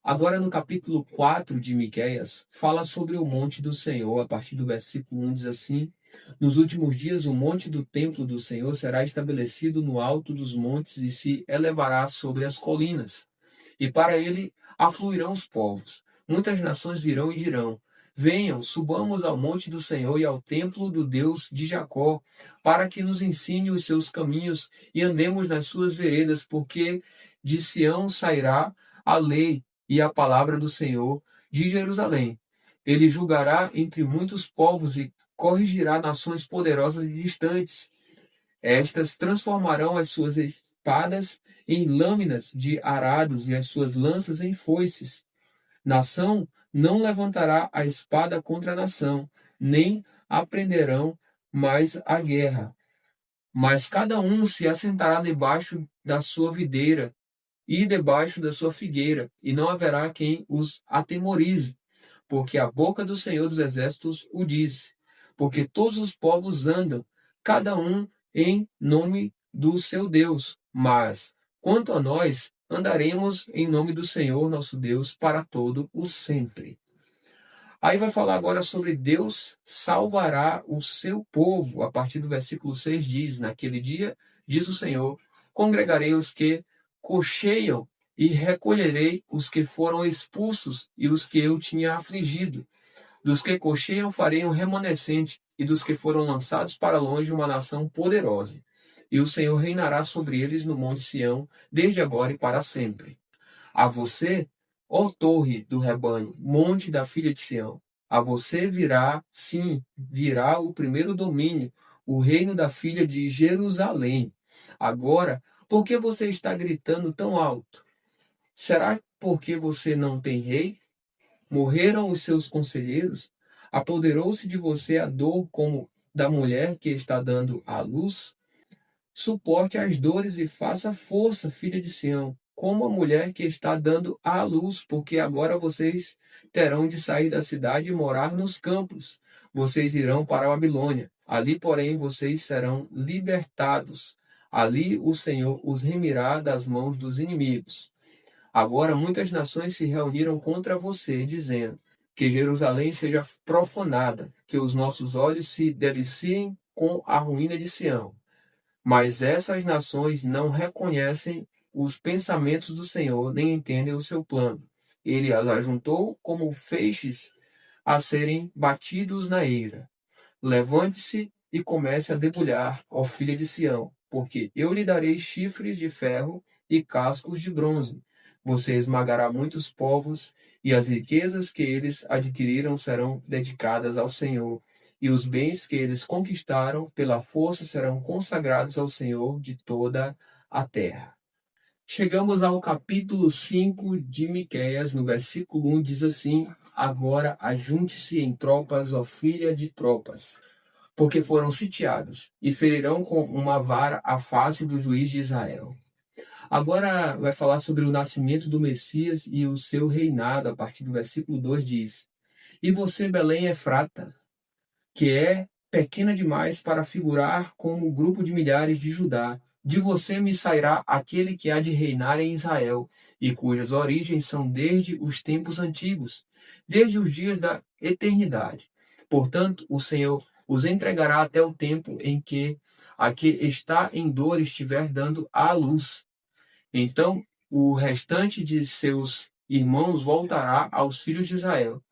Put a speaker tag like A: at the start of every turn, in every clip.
A: Agora, no capítulo 4 de Miqueias, fala sobre o monte do Senhor. A partir do versículo 1 diz assim: Nos últimos dias, o monte do templo do Senhor será estabelecido no alto dos montes e se elevará sobre as colinas. E para ele afluirão os povos. Muitas nações virão e dirão: Venham, subamos ao monte do Senhor e ao templo do Deus de Jacó, para que nos ensine os seus caminhos e andemos nas suas veredas, porque de Sião sairá a lei e a palavra do Senhor de Jerusalém. Ele julgará entre muitos povos e corrigirá nações poderosas e distantes. Estas transformarão as suas espadas em lâminas de arados e as suas lanças em foices. Nação não levantará a espada contra a nação, nem aprenderão mais a guerra. Mas cada um se assentará debaixo da sua videira e debaixo da sua figueira, e não haverá quem os atemorize, porque a boca do Senhor dos Exércitos o disse. Porque todos os povos andam, cada um em nome do seu Deus. Mas, quanto a nós, andaremos em nome do Senhor nosso Deus para todo o sempre. Aí vai falar agora sobre Deus salvará o seu povo. A partir do versículo 6 diz: Naquele dia, diz o Senhor, congregarei os que cocheiam e recolherei os que foram expulsos e os que eu tinha afligido. Dos que cocheiam farei um remanescente, e dos que foram lançados para longe uma nação poderosa. E o Senhor reinará sobre eles no monte Sião, desde agora e para sempre. A você, ó torre do rebanho, monte da filha de Sião, a você virá, sim, virá o primeiro domínio, o reino da filha de Jerusalém. Agora, por que você está gritando tão alto? Será porque você não tem rei? Morreram os seus conselheiros? Apoderou-se de você a dor como da mulher que está dando à luz? Suporte as dores e faça força, filha de Sião, como a mulher que está dando à luz, porque agora vocês terão de sair da cidade e morar nos campos. Vocês irão para a Babilônia. Ali, porém, vocês serão libertados. Ali o Senhor os remirá das mãos dos inimigos. Agora muitas nações se reuniram contra você, dizendo: Que Jerusalém seja profanada, que os nossos olhos se deliciem com a ruína de Sião. Mas essas nações não reconhecem os pensamentos do Senhor, nem entendem o seu plano. Ele as ajuntou como feixes a serem batidos na eira. Levante-se e comece a debulhar, ó filha de Sião, porque eu lhe darei chifres de ferro e cascos de bronze. Você esmagará muitos povos, e as riquezas que eles adquiriram serão dedicadas ao Senhor, e os bens que eles conquistaram pela força serão consagrados ao Senhor de toda a terra. Chegamos ao capítulo 5 de Miqueias, no versículo 1 diz assim: Agora ajunte-se em tropas, ó filha de tropas, porque foram sitiados, e ferirão com uma vara a face do juiz de Israel. Agora vai falar sobre o nascimento do Messias e o seu reinado. A partir do versículo 2 diz: E você, Belém Efrata, que é pequena demais para figurar como o grupo de milhares de Judá, de você me sairá aquele que há de reinar em Israel, e cujas origens são desde os tempos antigos, desde os dias da eternidade. Portanto, o Senhor os entregará até o tempo em que a que está em dor estiver dando à luz. Então o restante de seus irmãos voltará aos filhos de Israel.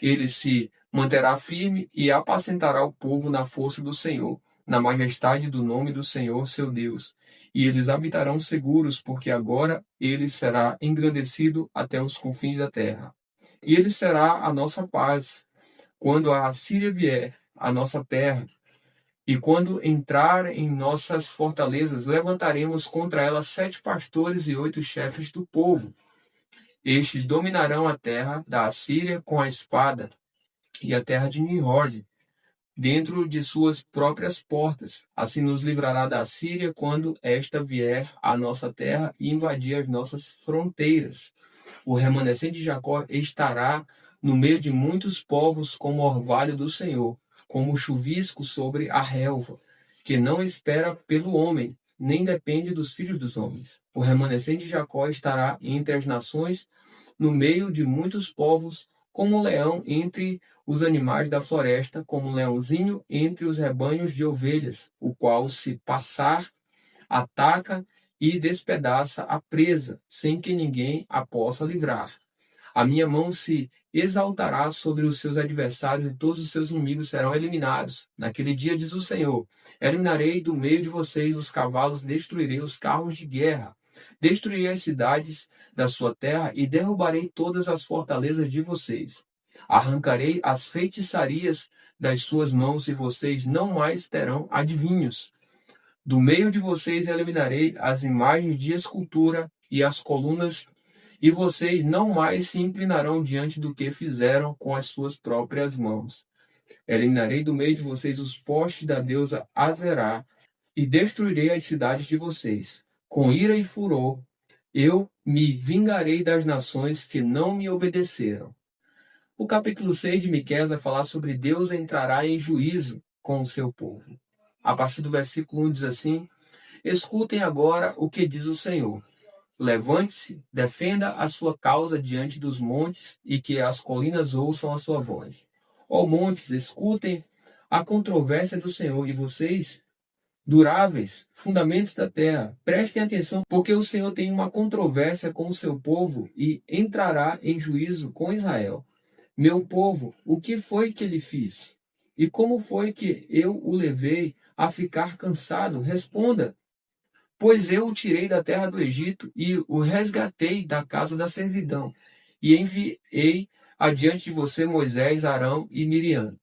A: Ele se manterá firme e apacentará o povo na força do Senhor, na majestade do nome do Senhor, seu Deus. E eles habitarão seguros, porque agora ele será engrandecido até os confins da terra. E ele será a nossa paz. Quando a Assíria vier à nossa terra, e quando entrar em nossas fortalezas, levantaremos contra ela 7 pastores e 8 chefes do povo. Estes dominarão a terra da Assíria com a espada, e a terra de Nimrod, dentro de suas próprias portas. Assim nos livrará da Síria quando esta vier à nossa terra e invadir as nossas fronteiras. O remanescente de Jacó estará no meio de muitos povos como orvalho do Senhor, como chuvisco sobre a relva, que não espera pelo homem, nem depende dos filhos dos homens. O remanescente de Jacó estará entre as nações no meio de muitos povos, como um leão entre os animais da floresta, como um leãozinho entre os rebanhos de ovelhas, o qual, se passar, ataca e despedaça a presa, sem que ninguém a possa livrar. A minha mão se exaltará sobre os seus adversários e todos os seus inimigos serão eliminados. Naquele dia, diz o Senhor, eliminarei do meio de vocês os cavalos, destruirei os carros de guerra. Destruirei as cidades da sua terra e derrubarei todas as fortalezas de vocês. Arrancarei as feitiçarias das suas mãos e vocês não mais terão adivinhos. Do meio de vocês eliminarei as imagens de escultura e as colunas, e vocês não mais se inclinarão diante do que fizeram com as suas próprias mãos. Eliminarei do meio de vocês os postes da deusa Azerá, e destruirei as cidades de vocês. Com ira e furor, eu me vingarei das nações que não me obedeceram. O capítulo 6 de Miqueias vai falar sobre Deus entrará em juízo com o seu povo. A partir do versículo 1 diz assim: escutem agora o que diz o Senhor. Levante-se, defenda a sua causa diante dos montes e que as colinas ouçam a sua voz. Ó montes, escutem a controvérsia do Senhor, e vocês, duráveis, fundamentos da terra, prestem atenção, porque o Senhor tem uma controvérsia com o seu povo e entrará em juízo com Israel. Meu povo, o que foi que lhe fiz? E como foi que eu o levei a ficar cansado? Responda. Pois eu o tirei da terra do Egito e o resgatei da casa da servidão, e enviei adiante de você Moisés, Arão e Miriam.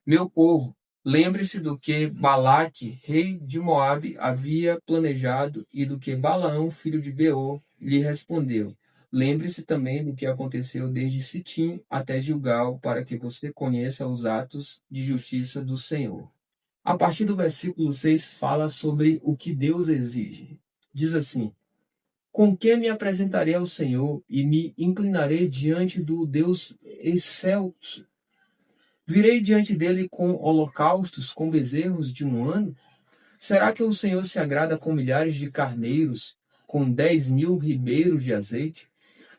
A: Meu povo, lembre-se do que Balaque, rei de Moabe, havia planejado e do que Balaão, filho de Beor, lhe respondeu. Lembre-se também do que aconteceu desde Sitim até Gilgal, para que você conheça os atos de justiça do Senhor. A partir do versículo 6 fala sobre o que Deus exige. Diz assim: com que me apresentarei ao Senhor e me inclinarei diante do Deus excelso? Virei diante dele com holocaustos, com bezerros de um ano? Será que o Senhor se agrada com milhares de carneiros, com 10.000 ribeiros de azeite?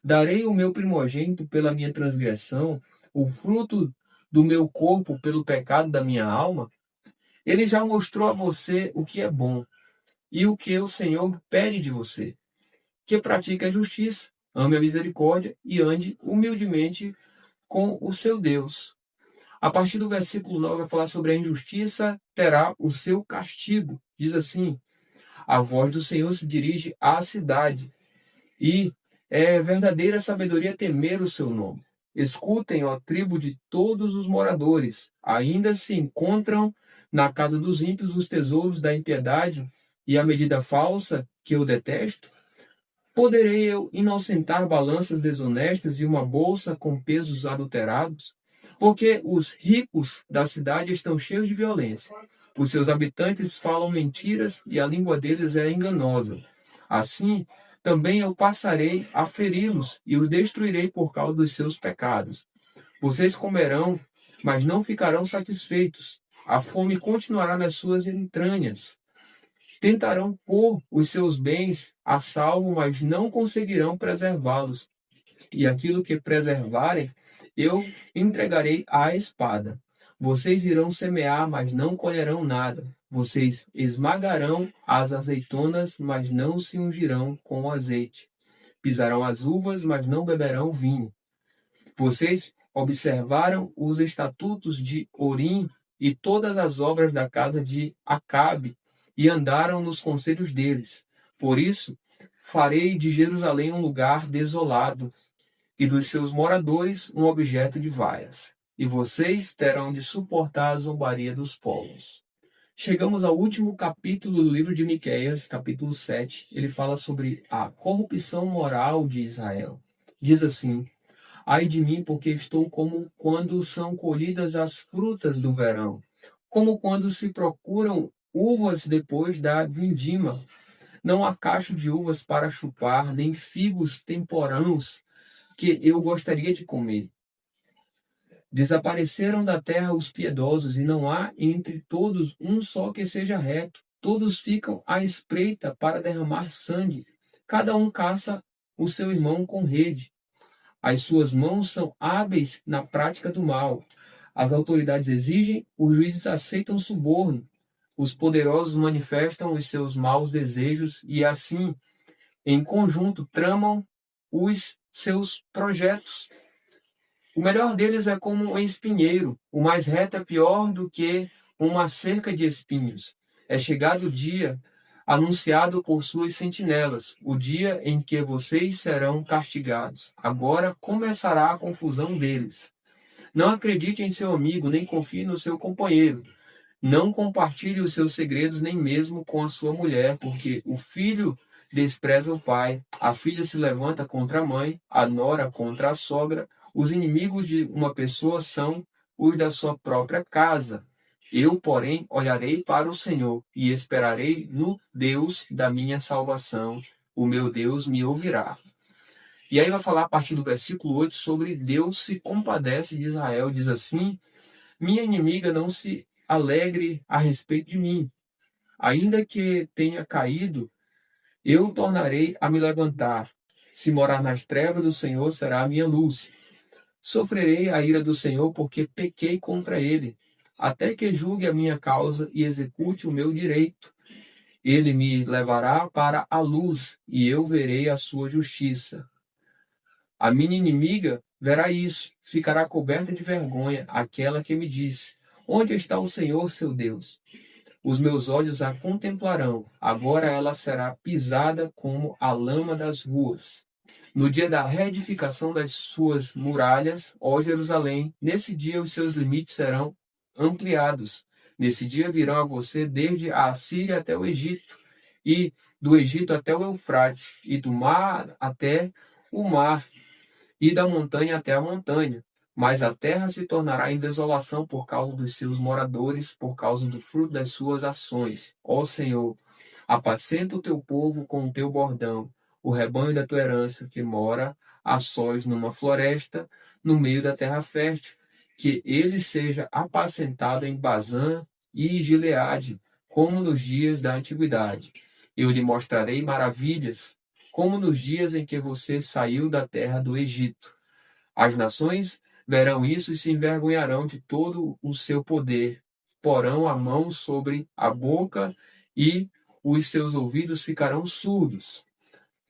A: Darei o meu primogênito pela minha transgressão, o fruto do meu corpo pelo pecado da minha alma? Ele já mostrou a você o que é bom e o que o Senhor pede de você: que pratique a justiça, ame a misericórdia e ande humildemente com o seu Deus. A partir do versículo 9 vai falar sobre a injustiça terá o seu castigo. Diz assim: a voz do Senhor se dirige à cidade e é verdadeira sabedoria temer o seu nome. Escutem, ó tribo de todos os moradores, ainda se encontram na casa dos ímpios os tesouros da impiedade e a medida falsa que eu detesto? Poderei eu inocentar balanças desonestas e uma bolsa com pesos adulterados? Porque os ricos da cidade estão cheios de violência. Os seus habitantes falam mentiras e a língua deles é enganosa. Assim, também eu passarei a feri-los e os destruirei por causa dos seus pecados. Vocês comerão, mas não ficarão satisfeitos. A fome continuará nas suas entranhas. Tentarão pôr os seus bens a salvo, mas não conseguirão preservá-los. E aquilo que preservarem, eu entregarei à espada. Vocês irão semear, mas não colherão nada. Vocês esmagarão as azeitonas, mas não se ungirão com o azeite. Pisarão as uvas, mas não beberão vinho. Vocês observaram os estatutos de Orim e todas as obras da casa de Acabe, e andaram nos conselhos deles. Por isso, farei de Jerusalém um lugar desolado, e dos seus moradores um objeto de vaias. E vocês terão de suportar a zombaria dos povos. Chegamos ao último capítulo do livro de Miqueias, capítulo 7. Ele fala sobre a corrupção moral de Israel. Diz assim: ai de mim, porque estou como quando são colhidas as frutas do verão, como quando se procuram uvas depois da vindima. Não há cacho de uvas para chupar, nem figos temporãos que eu gostaria de comer. Desapareceram da terra os piedosos, e não há entre todos um só que seja reto. Todos ficam à espreita para derramar sangue. Cada um caça o seu irmão com rede. As suas mãos são hábeis na prática do mal. As autoridades exigem, os juízes aceitam suborno. Os poderosos manifestam os seus maus desejos e, assim, em conjunto, tramam os seus projetos. O melhor deles é como um espinheiro, o mais reto é pior do que uma cerca de espinhos. É chegado o dia anunciado por suas sentinelas, o dia em que vocês serão castigados. Agora começará a confusão deles. Não acredite em seu amigo, nem confie no seu companheiro. Não compartilhe os seus segredos nem mesmo com a sua mulher, porque o filho despreza o pai, a filha se levanta contra a mãe, a nora contra a sogra. Os inimigos de uma pessoa são os da sua própria casa. Eu, porém, olharei para o Senhor e esperarei no Deus da minha salvação. O meu Deus me ouvirá. E aí vai falar a partir do versículo 8 sobre Deus se compadece de Israel. Diz assim: minha inimiga não se alegre a respeito de mim. Ainda que tenha caído, eu tornarei a me levantar. Se morar nas trevas do Senhor, será a minha luz. Sofrerei a ira do Senhor, porque pequei contra ele, até que julgue a minha causa e execute o meu direito. Ele me levará para a luz, e eu verei a sua justiça. A minha inimiga verá isso, ficará coberta de vergonha, aquela que me disse: onde está o Senhor, seu Deus? Os meus olhos a contemplarão, agora ela será pisada como a lama das ruas. No dia da reedificação das suas muralhas, ó Jerusalém, nesse dia os seus limites serão ampliados. Nesse dia virão a você desde a Assíria até o Egito, e do Egito até o Eufrates, e do mar até o mar, e da montanha até a montanha. Mas a terra se tornará em desolação por causa dos seus moradores, por causa do fruto das suas ações. Ó Senhor, apacenta o teu povo com o teu bordão, o rebanho da tua herança que mora a sós numa floresta, no meio da terra fértil, que ele seja apacentado em Bazã e Gileade, como nos dias da antiguidade. Eu lhe mostrarei maravilhas, como nos dias em que você saiu da terra do Egito. As nações verão isso e se envergonharão de todo o seu poder. Porão a mão sobre a boca e os seus ouvidos ficarão surdos.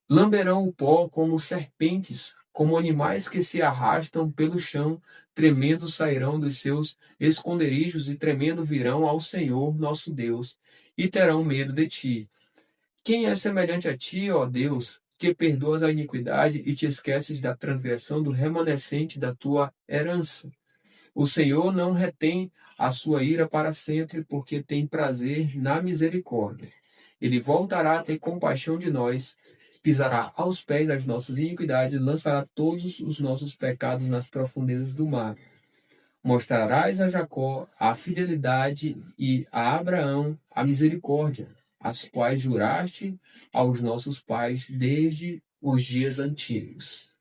A: Lamberão o pó como serpentes, como animais que se arrastam pelo chão, tremendo sairão dos seus esconderijos e tremendo virão ao Senhor nosso Deus, e terão medo de ti. Quem é semelhante a ti, ó Deus, que perdoas a iniquidade e te esqueces da transgressão do remanescente da tua herança? O Senhor não retém a sua ira para sempre, porque tem prazer na misericórdia. Ele voltará a ter compaixão de nós, pisará aos pés as nossas iniquidades, lançará todos os nossos pecados nas profundezas do mar. Mostrarás a Jacó a fidelidade e a Abraão a misericórdia, as quais juraste aos nossos pais desde os dias antigos.